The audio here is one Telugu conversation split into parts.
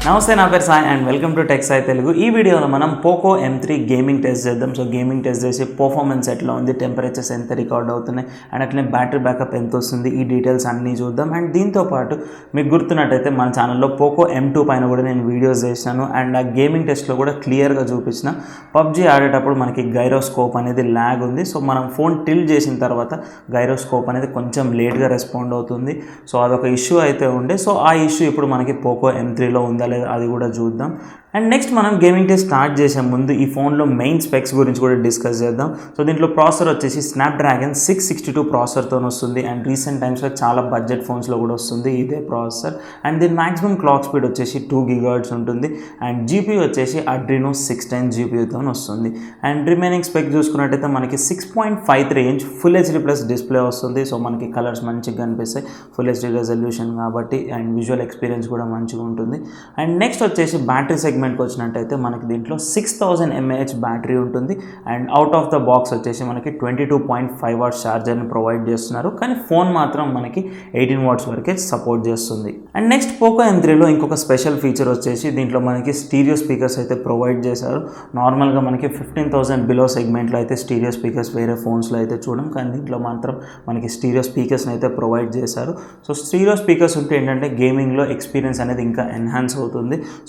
నమస్తే నా పేరు Sai and welcome to tech Sai Telugu. ఈ వీడియోలో మనం పోకో M3 గేమింగ్ టెస్ట్ చేద్దాం. సో గేమింగ్ టెస్ట్ చేసి పర్ఫార్మెన్స్ ఎట్లా ఉంది, టెంపరేచర్స్ ఎంత రికార్డ్ అవుతున్నాయి అండ్ అట్లనే బ్యాటరీ బ్యాకప్ ఎంత వస్తుంది, ఈ డీటెయిల్స్ అన్నీ చూద్దాం. అండ్ దీంతోపాటు మీకు గుర్తున్నట్టయితే మన ఛానల్లో పోకో M2 పైన కూడా నేను వీడియోస్ చేశాను అండ్ ఆ గేమింగ్ టెస్ట్లో కూడా క్లియర్గా చూపించిన పబ్జీ ఆడేటప్పుడు మనకి గైరోస్కోప్ అనేది ల్యాగ్ ఉంది. సో మనం ఫోన్ టిల్ట్ చేసిన తర్వాత గైరోస్కోప్ అనేది కొంచెం లేట్గా రెస్పాండ్ అవుతుంది. సో అదొక ఇష్యూ అయితే ఉండే. సో ఆ ఇష్యూ ఇప్పుడు మనకి పోకో M3లో ఉందా అది కూడా చూద్దాం. అండ్ నెక్స్ట్ మనం గేమింగ్ టెస్ట్ స్టార్ట్ చేసే ముందు ఈ ఫోన్లో మెయిన్ స్పెక్స్ గురించి కూడా డిస్కస్ చేద్దాం. సో దీంట్లో ప్రాసెసర్ వచ్చేసి స్నాప్డ్రాగన్ 662 ప్రాసెసర్తో వస్తుంది అండ్ రీసెంట్ టైమ్స్లో చాలా బడ్జెట్ ఫోన్స్లో కూడా వస్తుంది ఇదే ప్రాసెసర్. అండ్ దీని మ్యాక్సిమం క్లాక్ స్పీడ్ వచ్చేసి 2 GHz ఉంటుంది అండ్ జీపీ వచ్చేసి అడ్రినో 610 జీపీతో వస్తుంది. అండ్ రిమైనింగ్ స్పెక్ చూసుకున్నట్టయితే మనకి 6.53 inch full HD plus display వస్తుంది. సో మనకి కలర్స్ మంచిగా కనిపిస్తాయి, ఫుల్ హెచ్డీ రెజల్యూషన్ కాబట్టి అండ్ విజువల్ ఎక్స్పీరియన్స్ కూడా మంచిగా ఉంటుంది. అండ్ నెక్స్ట్ వచ్చేసి బ్యాటరీ సెగ్మెంట్కి వచ్చినట్టయితే మనకి దీంట్లో 6000 mAh బ్యాటరీ ఉంటుంది and out of the box వచ్చేసి మనకి 22.5 వాట్స్ ఛార్జర్ని ప్రొవైడ్ చేస్తున్నారు. కానీ ఫోన్ మాత్రం మనకి 18 వాట్స్ వరకే సపోర్ట్ చేస్తుంది. అండ్ నెక్స్ట్ పోకో M3లో ఇంకొక స్పెషల్ ఫీచర్ వచ్చేసి దీంట్లో మనకి స్టీరియో స్పీకర్స్ అయితే ప్రొవైడ్ చేశారు. నార్మల్గా మనకి 15,000 బిలో సెగ్మెంట్లో అయితే స్టీరియో స్పీకర్స్ వేరే ఫోన్స్లో అయితే చూడం, కానీ దీంట్లో మాత్రం మనకి స్టీరియో స్పీకర్స్ని అయితే ప్రొవైడ్ చేశారు. సో స్టీరియో స్పీకర్స్ ఉంటే ఏంటంటే గేమింగ్లో ఎక్స్పీరియన్స్ అనేది ఇంకా ఎన్హాన్స్ అవుతుంది.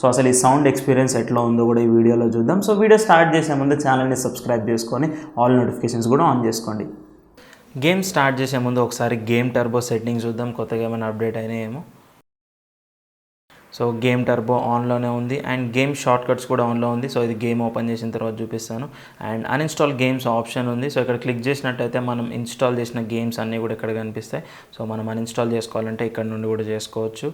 సో అసలు ఈ సౌండ్ ఎక్స్పీరియన్స్ ఎట్లా ఉందో కూడా ఈ వీడియోలో చూద్దాం. సో వీడియో స్టార్ట్ చేసే ముందు ఛానల్ని సబ్స్క్రైబ్ చేసుకొని ఆల్ నోటిఫికేషన్స్ కూడా ఆన్ చేసుకోండి. గేమ్ స్టార్ట్ చేసే ముందు ఒకసారి గేమ్ టర్బో సెట్టింగ్స్ చూద్దాం, కొత్తగా ఏమైనా అప్డేట్ అయినాయేమో. సో గేమ్ టర్బో ఆన్లోనే ఉంది అండ్ గేమ్ షార్ట్ కట్స్ కూడా ఆన్లో ఉంది. సో ఇది గేమ్ ఓపెన్ చేసిన తర్వాత చూపిస్తాను. అండ్ అన్ఇన్స్టాల్ గేమ్స్ ఆప్షన్ ఉంది. సో ఇక్కడ క్లిక్ చేసినట్టయితే మనం ఇన్స్టాల్ చేసిన గేమ్స్ అన్నీ కూడా ఇక్కడ కనిపిస్తాయి. సో మనం అన్ఇన్స్టాల్ చేసుకోవాలంటే ఇక్కడ నుండి కూడా చేసుకోవచ్చు.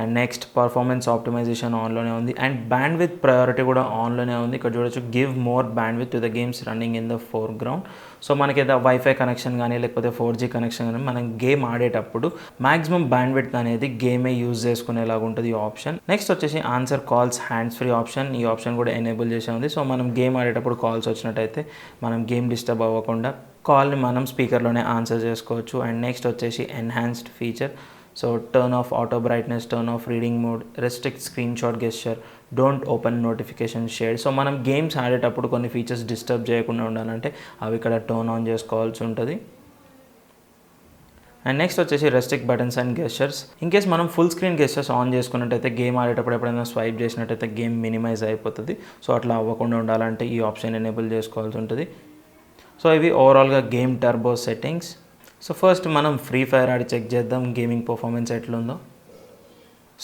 అండ్ నెక్స్ట్ పర్ఫార్మెన్స్ ఆప్టిమైజేషన్ ఆన్లోనే ఉంది అండ్ బ్యాండ్విత్ ప్రయారిటీ కూడా ఆన్లోనే ఉంది. ఇక్కడ చూడొచ్చు give more bandwidth to the games running in the foreground. So మనకి ఏదో వైఫై కనెక్షన్ కానీ లేకపోతే 4G కనెక్షన్ కానీ మనం గేమ్ ఆడేటప్పుడు మ్యాక్సిమం బ్యాండ్విత్ అనేది గేమే యూజ్ చేసుకునేలాగా ఉంటుంది ఈ ఆప్షన్. నెక్స్ట్ వచ్చేసి answer calls hands free option, ఈ ఆప్షన్ కూడా ఎనేబుల్ చేసే ఉంది. సో మనం గేమ్ ఆడేటప్పుడు కాల్స్ వచ్చినట్టయితే మనం గేమ్ డిస్టర్బ్ అవ్వకుండా కాల్ని మనం స్పీకర్లోనే ఆన్సర్ చేసుకోవచ్చు. అండ్ నెక్స్ట్ వచ్చేసి enhanced feature. So turn off auto brightness, turn off reading mode, restrict screen shot gesture, don't open notification shade. So మనం గేమ్స్ ఆడేటప్పుడు కొన్ని ఫీచర్స్ డిస్టర్బ్ చేయకుండా ఉండాలంటే అవి ఇక్కడ టర్న్ ఆన్ చేసుకోవాల్సి ఉంటుంది. అండ్ నెక్స్ట్ వచ్చేసి restrict buttons and gestures. In case మనం ఫుల్ స్క్రీన్ గెస్చర్స్ ఆన్ చేసుకున్నట్టయితే గేమ్ ఆడేటప్పుడు ఎప్పుడైనా స్వైప్ చేసినట్టయితే గేమ్ మినిమైజ్ అయిపోతుంది. సో అట్లా అవ్వకుండా ఉండాలంటే ఈ ఆప్షన్ ఎనేబుల్ చేసుకోవాల్సి ఉంటుంది. సో ఇవి ఓవరాల్గా game turbo settings. So first మనం ఫ్రీ ఫైర్ ఆడి చెక్ చేద్దాం గేమింగ్ పర్ఫార్మెన్స్ ఎట్లుందో.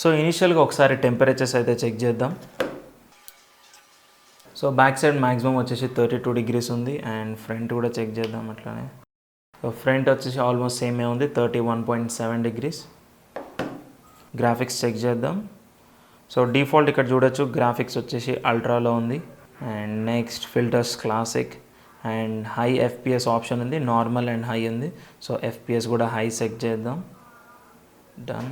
సో ఇనిషియల్గా ఒకసారి టెంపరేచర్స్ అయితే చెక్ చేద్దాం. సో బ్యాక్ సైడ్ మ్యాక్సిమం వచ్చేసి 32 degrees ఉంది అండ్ ఫ్రంట్ కూడా చెక్ చేద్దాం అట్లానే. సో ఫ్రంట్ వచ్చేసి ఆల్మోస్ట్ సేమే ఉంది, 31.7 degrees. గ్రాఫిక్స్ చెక్ చేద్దాం. సో డిఫాల్ట్ ఇక్కడ చూడొచ్చు గ్రాఫిక్స్ వచ్చేసి అల్ట్రాలో ఉంది and next filters classic and high FPS option ఉంది, నార్మల్ అండ్ హై ఉంది. సో FPS కూడా హై సెట్ చేద్దాం. డన్.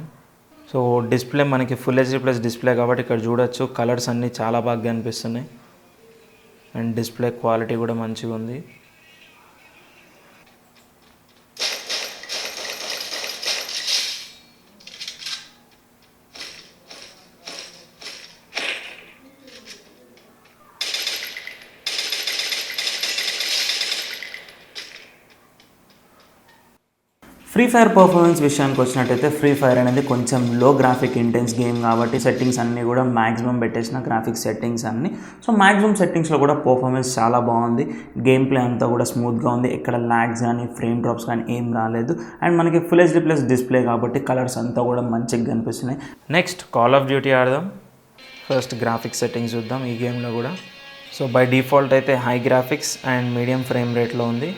సో డిస్ప్లే మనకి ఫుల్ హెచ్డీ ప్లస్ డిస్ప్లే కాబట్టి ఇక్కడ చూడొచ్చు కలర్స్ అన్నీ చాలా బాగా కనిపిస్తున్నాయి అండ్ డిస్ప్లే క్వాలిటీ కూడా మంచిగా ఉంది. ఫ్రీ ఫైర్ పర్ఫార్మెన్స్ విషయానికి వచ్చినట్టయితే ఫ్రీ ఫైర్ అనేది కొంచెం లో గ్రాఫిక్ ఇంటెన్స్ గేమ్ కాబట్టి సెట్టింగ్స్ అన్నీ కూడా మ్యాక్సిమం పెట్టేసిన గ్రాఫిక్స్ సెట్టింగ్స్ అన్నీ. సో మ్యాక్సిమం సెట్టింగ్స్లో కూడా పర్ఫార్మెన్స్ చాలా బాగుంది. గేమ్ ప్లే అంతా కూడా స్మూత్గా ఉంది, ఎక్కడ ల్యాగ్స్ కానీ ఫ్రేమ్ డ్రాప్స్ కానీ ఏం రాలేదు. అండ్ మనకి ఫుల్ హెచ్డీ ప్లస్ డిస్ప్లే కాబట్టి కలర్స్ అంతా కూడా మంచిగా కనిపిస్తున్నాయి. నెక్స్ట్ కాల్ ఆఫ్ డ్యూటీ ఆడదాం. ఫస్ట్ గ్రాఫిక్స్ సెట్టింగ్స్ చూద్దాం ఈ గేమ్లో కూడా. సో బై డిఫాల్ట్ అయితే high graphics and medium frame రేట్లో ఉంది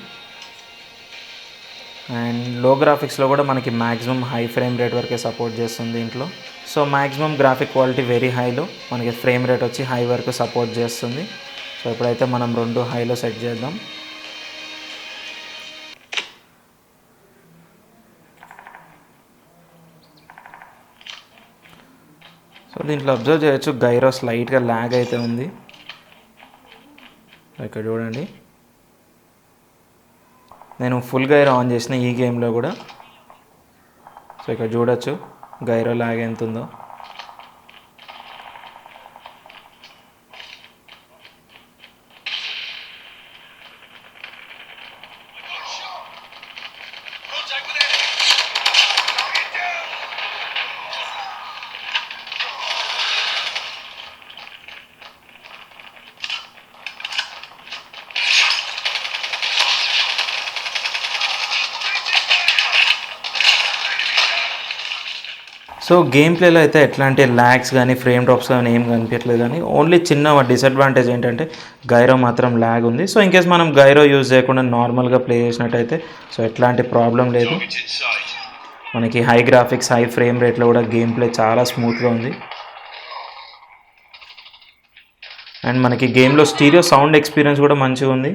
అండ్ లో గ్రాఫిక్స్లో కూడా మనకి మ్యాక్సిమం హై ఫ్రేమ్ రేట్ వరకే సపోర్ట్ చేస్తుంది దీంట్లో. So maximum graphic quality very హైలో, మనకి ఫ్రేమ్ రేట్ వచ్చి హై వరకు సపోర్ట్ చేస్తుంది. సో ఇప్పుడైతే మనం రెండు హైలో సెట్ చేద్దాం. సో దీంట్లో అబ్జర్వ్ చేయొచ్చు గైరోస్ లైట్గా ల్యాగ్ అయితే ఉంది. ఇక్కడ చూడండి నేను ఫుల్ గైర్ ఆన్ చేసిన ఈ గేమ్లో కూడా. సో ఇక్కడ చూడొచ్చు గైరో లాగ్ ఎంత ఉందో. సో గేమ్ ప్లేలో అయితే ఎట్లాంటి ల్యాగ్స్ కానీ ఫ్రేమ్ డ్రాప్స్ కానీ ఏం కనిపించట్లేదు, కానీ ఓన్లీ చిన్న డిసడ్వాంటేజ్ ఏంటంటే గైరో మాత్రం ల్యాగ్ ఉంది. సో ఇన్ కేస్ మనం గైరో యూజ్ చేయకుండా నార్మల్గా ప్లే చేసినట్టయితే సో ఎట్లాంటి ప్రాబ్లం లేదు. మనకి హై గ్రాఫిక్స్ హై ఫ్రేమ్ రేట్లో కూడా గేమ్ ప్లే చాలా స్మూత్గా ఉంది. అండ్ మనకి గేమ్లో స్టీరియో సౌండ్ ఎక్స్పీరియన్స్ కూడా మంచిగా ఉంది.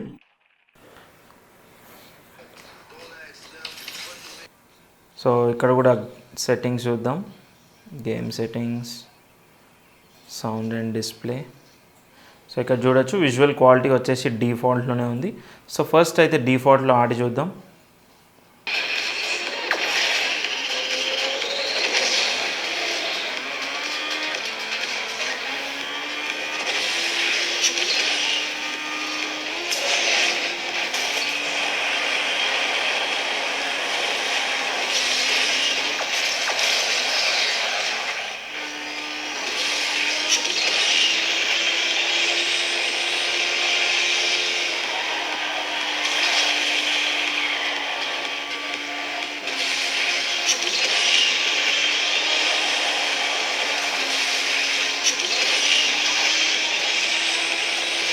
సో ఇక్కడ కూడా సెట్టింగ్స్ చూద్దాం. Game settings, sound and display. So ఇక్కడ చూడొచ్చు విజువల్ క్వాలిటీ వచ్చేసి డిఫాల్ట్లోనే ఉంది. సో ఫస్ట్ అయితే డిఫాల్ట్లో ఆడి చూద్దాం.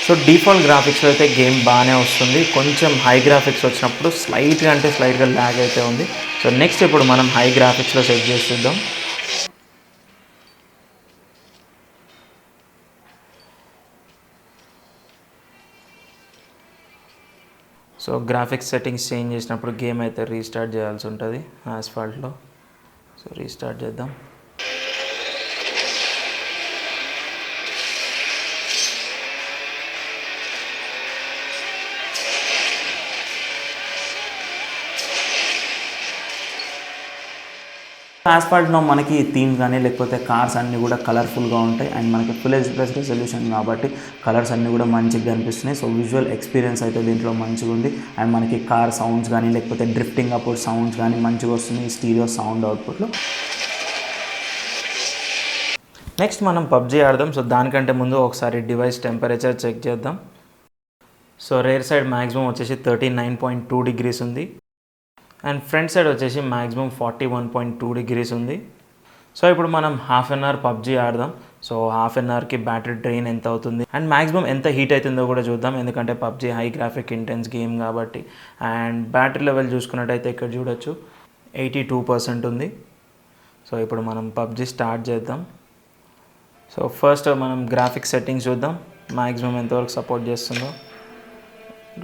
సో డిఫాల్ట్ గ్రాఫిక్స్లో అయితే గేమ్ బాగానే వస్తుంది. కొంచెం హై గ్రాఫిక్స్ వచ్చినప్పుడు స్లైట్గా ల్యాగ్ అయితే ఉంది. సో నెక్స్ట్ ఇప్పుడు మనం హై గ్రాఫిక్స్లో సెట్ చేసి చూద్దాం. సో గ్రాఫిక్స్ సెట్టింగ్స్ చేంజ్ చేసినప్పుడు గేమ్ అయితే రీస్టార్ట్ చేయాల్సి ఉంటుంది ఆస్ఫాల్ట్లో. సో రీస్టార్ట్ చేద్దాం. ఆస్ఫాల్ట్లో మనకి థీమ్ కానీ లేకపోతే కార్స్ అన్నీ కూడా కలర్ఫుల్గా ఉంటాయి. అండ్ మనకి ఫుల్ హెచ్‌డీ రెజల్యూషన్ కాబట్టి కలర్స్ అన్నీ కూడా మంచిగా కనిపిస్తున్నాయి. సో విజువల్ ఎక్స్పీరియన్స్ అయితే దీంట్లో మంచిగా ఉంది. అండ్ మనకి కార్ సౌండ్స్ కానీ లేకపోతే డ్రిఫ్టింగ్ అప్పుడు సౌండ్స్ కానీ మంచిగా వస్తున్నాయి స్టీరియో సౌండ్ అవుట్పుట్లో. నెక్స్ట్ మనం పబ్జీ ఆడదాం. సో దానికంటే ముందు ఒకసారి డివైస్ టెంపరేచర్ చెక్ చేద్దాం. సో రేర్ సైడ్ మ్యాక్సిమం వచ్చేసి 39.2 డిగ్రీస్ ఉంది. అండ్ ఫ్రంట్ సైడ్ వచ్చేసి మ్యాక్సిమం 41.2 డిగ్రీస్ ఉంది. సో ఇప్పుడు మనం హాఫ్ అన్ అవర్ పబ్జీ ఆడదాం. సో హాఫ్ అన్ అవర్కి బ్యాటరీ డ్రైన్ ఎంత అవుతుంది అండ్ మ్యాక్సిమం ఎంత హీట్ అవుతుందో కూడా చూద్దాం. ఎందుకంటే PUBG high graphic intense game కాబట్టి. అండ్ బ్యాటరీ లెవెల్ చూసుకున్నట్టయితే ఇక్కడ చూడొచ్చు 82% ఉంది. సో ఇప్పుడు మనం పబ్జీ స్టార్ట్ చేద్దాం. సో ఫస్ట్ మనం గ్రాఫిక్స్ సెట్టింగ్స్ చూద్దాం, మ్యాక్సిమం ఎంతవరకు సపోర్ట్ చేస్తుందో.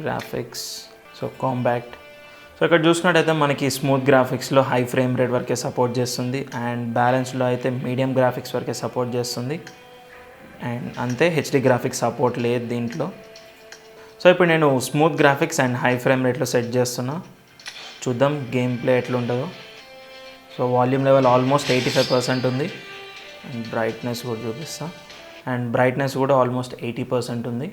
Graphics, so compact. సో ఇక్కడ చూసుకున్నట్టయితే మనకి స్మూత్ గ్రాఫిక్స్లో హై ఫ్రేమ్ రేట్ వరకే సపోర్ట్ చేస్తుంది. అండ్ బ్యాలెన్స్లో అయితే మీడియం గ్రాఫిక్స్ వరకే సపోర్ట్ చేస్తుంది. అండ్ అంతే, హెచ్డి గ్రాఫిక్స్ సపోర్ట్ లేదు దీంట్లో. సో ఇప్పుడు నేను smooth graphics and high frame రేట్లో సెట్ చేస్తున్నా. చూద్దాం గేమ్ ప్లే ఎట్లుంటుందో. సో వాల్యూమ్ లెవెల్ ఆల్మోస్ట్ 85% ఉంది. అండ్ బ్రైట్నెస్ కూడా చూపిస్తా. అండ్ బ్రైట్నెస్ కూడా ఆల్మోస్ట్ 80% ఉంది.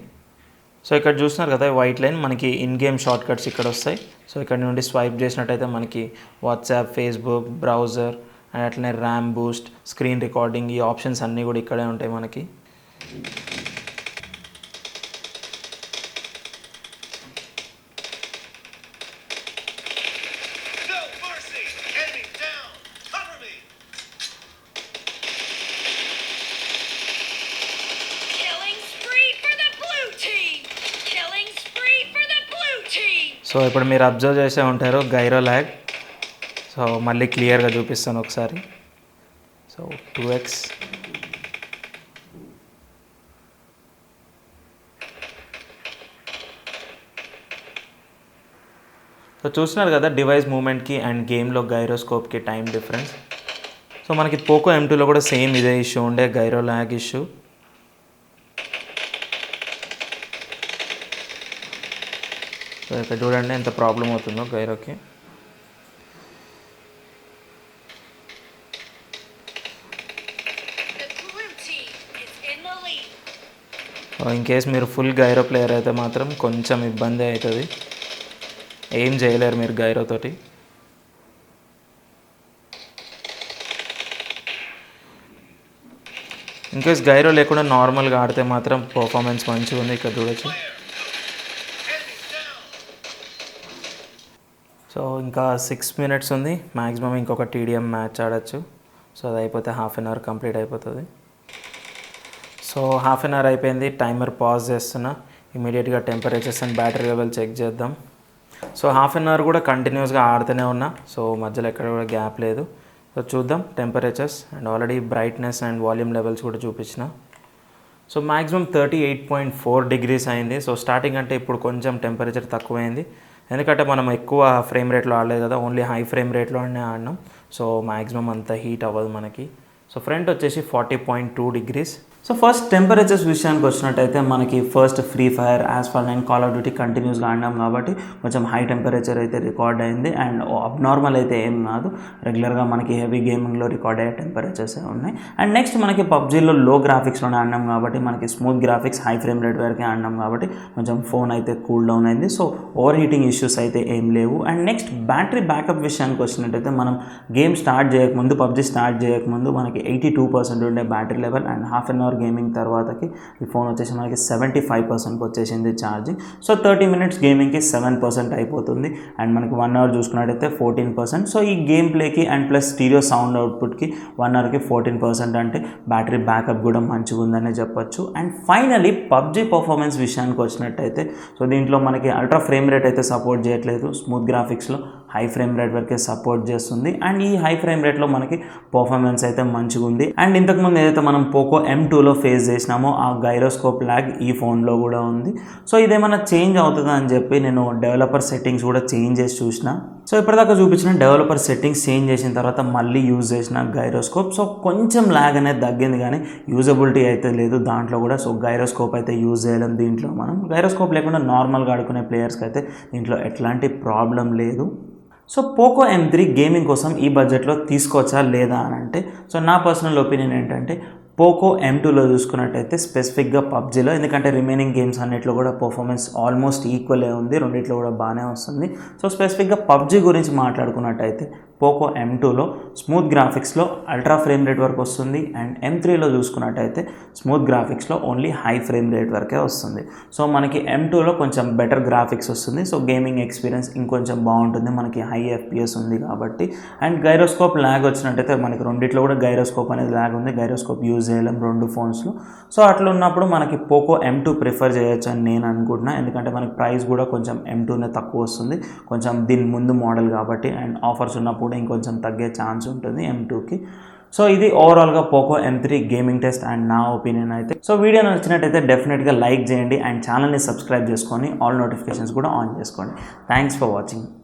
సో ఇక్కడ చూస్తున్నారు కదా వైట్ లైన్, మనకి ఇన్ గేమ్ షార్ట్ కట్స్ ఇక్కడ వస్తాయి. సో ఇక్కడ నుండి స్వైప్ చేసినట్టయితే మనకి వాట్సాప్, ఫేస్బుక్, బ్రౌజర్ అండ్ అట్లనే ర్యామ్ బూస్ట్, స్క్రీన్ రికార్డింగ్, ఈ ఆప్షన్స్ అన్నీ కూడా ఇక్కడే ఉంటాయి మనకి. సో ఇప్పుడు మీరు అబ్జర్వ్ చేసే ఉంటారు గైరో ల్యాగ్. సో మళ్ళీ క్లియర్గా చూపిస్తాను ఒకసారి. So 2x. సో చూస్తున్నారు కదా డివైస్ మూమెంట్కి అండ్ గేమ్లో గైరోస్కోప్కి టైం డిఫరెన్స్. సో మనకి పోకో M2లో కూడా సేమ్ ఇదే ఇష్యూ ఉండే, గైరో ల్యాగ్ ఇష్యూ. సో ఇక్కడ చూడండి ఎంత ప్రాబ్లం అవుతుందో గైరోకి. ఇన్ కేస్ మీరు ఫుల్ గైరో ప్లేయర్ అయితే మాత్రం కొంచెం ఇబ్బంది అవుతుంది, ఏం చేయలేరు మీరు గైరోతోటి. ఇన్ కేస్ గైరో లేకుండా నార్మల్గా ఆడితే మాత్రం పర్ఫార్మెన్స్ మంచిగా ఉంది, ఇక్కడ చూడొచ్చు. సో ఇంకా 6 minutes ఉంది, మ్యాక్సిమం ఇంకొక TDM మ్యాచ్ ఆడచ్చు. సో అది అయిపోతే హాఫ్ అన్ అవర్ కంప్లీట్ అయిపోతుంది. సో హాఫ్ అన్ అవర్ అయిపోయింది, టైమర్ పాజ్ చేస్తున్నా. ఇమీడియట్గా temperatures and battery level check చేద్దాం. సో హాఫ్ అన్ అవర్ కూడా కంటిన్యూస్గా ఆడుతూనే ఉన్నా, సో మధ్యలో ఎక్కడ కూడా గ్యాప్ లేదు. సో చూద్దాం temperatures and already brightness and volume levels కూడా చూపించిన. సో మ్యాక్సిమం 38.4 degrees అయింది. సో స్టార్టింగ్ అంటే ఇప్పుడు కొంచెం టెంపరేచర్ తక్కువైంది, ఎందుకంటే మనం ఎక్కువ ఫ్రేమ్ రేట్లో ఆడలేదు కదా, ఓన్లీ హై ఫ్రేమ్ రేట్లోనే ఆడినాం. సో మ్యాక్సిమం అంత హీట్ అవ్వదు మనకి. సో ఫ్రంట్ వచ్చేసి 40.2 degrees. సో ఫస్ట్ టెంపరేచర్స్ విషయానికి వచ్చినట్టయితే మనకి first free fire, asphalt and call of duty కంటిన్యూస్గా ఆడినాం కాబట్టి కొంచెం హై టెంపరేచర్ అయితే రికార్డ్ అయింది. అండ్ అబ్నార్మల్ అయితే ఏం కాదు, రెగ్యులర్గా మనకి హెవీ గేమింగ్లో రికార్డ్ అయ్యే టెంపరేచర్స్ ఉన్నాయి. అండ్ నెక్స్ట్ మనకి పబ్జీలో లో గ్రాఫిక్స్లోనే ఆడినాం కాబట్టి మనకి smooth graphics, high frame rate వరకే ఆడినాం కాబట్టి కొంచెం ఫోన్ అయితే కూల్ డౌన్ అయింది. సో ఓవర్ హీటింగ్ ఇష్యూస్ అయితే ఏం లేవు. అండ్ నెక్స్ట్ బ్యాటరీ బ్యాకప్ విషయానికి వచ్చినట్టయితే మనం గేమ్ స్టార్ట్ చేయకముందు, పబ్జీ స్టార్ట్ చేయకముందు మనకి 82% ఉండే battery level, and half an hour gaming తర్వాతకి ఈ ఫోన్ వచ్చేసి మనకి 75%కి వచ్చేసింది ఛార్జింగ్. సో 30 minutes గేమింగ్కి 7% అయిపోతుంది. అండ్ మనకి 1 hour చూసుకున్నట్టయితే 14%. సో ఈ గేమ్ ప్లేకి అండ్ ప్లస్ స్టీరియో సౌండ్ అవుట్పుట్కి 1 hourకి 14% అంటే బ్యాటరీ బ్యాకప్ కూడా మంచిగా ఉందనే చెప్పొచ్చు. అండ్ ఫైనలీ పబ్జీ పర్ఫార్మెన్స్ విషయానికి వచ్చినట్టయితే సో దీంట్లో మనకి అల్ట్రా ఫ్రేమ్ రేట్ అయితే సపోర్ట్ చేయట్లేదు, స్మూత్ గ్రాఫిక్స్లో హై ఫ్రేమ్ రేట్ వరకే సపోర్ట్ చేస్తుంది. అండ్ ఈ హై ఫ్రేమ్ రేట్లో మనకి పర్ఫార్మెన్స్ అయితే మంచిగా ఉంది. అండ్ ఇంతకుముందు ఏదైతే మనం పోకో M2లో ఫేస్ చేసినామో ఆ గైరోస్కోప్ ల్యాగ్ ఈ ఫోన్లో కూడా ఉంది. సో ఇదేమన్నా చేంజ్ అవుతుందా అని చెప్పి నేను డెవలపర్ సెట్టింగ్స్ కూడా చేంజ్ చేసి చూసిన. సో ఇప్పటిదాకా చూపించిన డెవలపర్ సెట్టింగ్స్ చేంజ్ చేసిన తర్వాత మళ్ళీ యూజ్ చేసిన గైరోస్కోప్. సో కొంచెం ల్యాగ్ అనేది తగ్గింది కానీ యూజబిలిటీ అయితే లేదు దాంట్లో కూడా. సో గైరోస్కోప్ అయితే యూజ్ చేయలేం దీంట్లో. మనం గైరోస్కోప్ లేకుండా నార్మల్గా ఆడుకునే ప్లేయర్స్కి అయితే దీంట్లో ఎట్లాంటి ప్రాబ్లం లేదు. సో పోకో M3 గేమింగ్ కోసం ఈ బడ్జెట్లో తీసుకోవచ్చా లేదా అని అంటే, సో నా పర్సనల్ ఒపీనియన్ ఏంటంటే పోకో M2లో చూసుకున్నట్టయితే స్పెసిఫిక్గా పబ్జీలో, ఎందుకంటే రిమైనింగ్ గేమ్స్ అన్నిట్లో కూడా పర్ఫార్మెన్స్ ఆల్మోస్ట్ ఈక్వలే ఉంది, రెండిట్లో కూడా బాగానే వస్తుంది. సో స్పెసిఫిక్గా పబ్జీ గురించి మాట్లాడుకున్నట్టయితే పోకో M2లో స్మూత్ గ్రాఫిక్స్లో అల్ట్రా ఫ్రేమ్ రేట్ వరకు వస్తుంది. అండ్ M3లో చూసుకున్నట్టయితే స్మూత్ గ్రాఫిక్స్లో ఓన్లీ హై ఫ్రేమ్ రేట్ వరకే వస్తుంది. సో మనకి M2లో కొంచెం బెటర్ గ్రాఫిక్స్ వస్తుంది. సో గేమింగ్ ఎక్స్పీరియన్స్ ఇంకొంచెం బాగుంటుంది, మనకి హై FPS ఉంది కాబట్టి. అండ్ గైరోస్కోప్ ల్యాగ్ వచ్చినట్టయితే మనకి రెండిట్లో కూడా గైరోస్కోప్ అనేది ల్యాగ్ ఉంది, గైరోస్కోప్ యూజ్ చేయలేం రెండు ఫోన్స్లో. సో అట్లా ఉన్నప్పుడు మనకి పోకో M2 ప్రిఫర్ చేయొచ్చు అని నేను అనుకుంటున్నా, ఎందుకంటే మనకి ప్రైస్ కూడా కొంచెం M2నే తక్కువ వస్తుంది, కొంచెం దీని ముందు మోడల్ కాబట్టి. అండ్ ఆఫర్స్ ఉన్నప్పుడు ఇంకొంచెం తగ్గే ఛాన్స్ ఉంటుంది M2కి. సో ఇది ఓవరాల్గా Poco M3 gaming test and నా ఒపీనియన్ అయితే. సో వీడియో నచ్చినట్టయితే డెఫినెట్గా లైక్ చేయండి అండ్ ఛానల్ని సబ్స్క్రైబ్ చేసుకొని ఆల్ నోటిఫికేషన్స్ కూడా ఆన్ చేసుకోండి. Thanks for watching.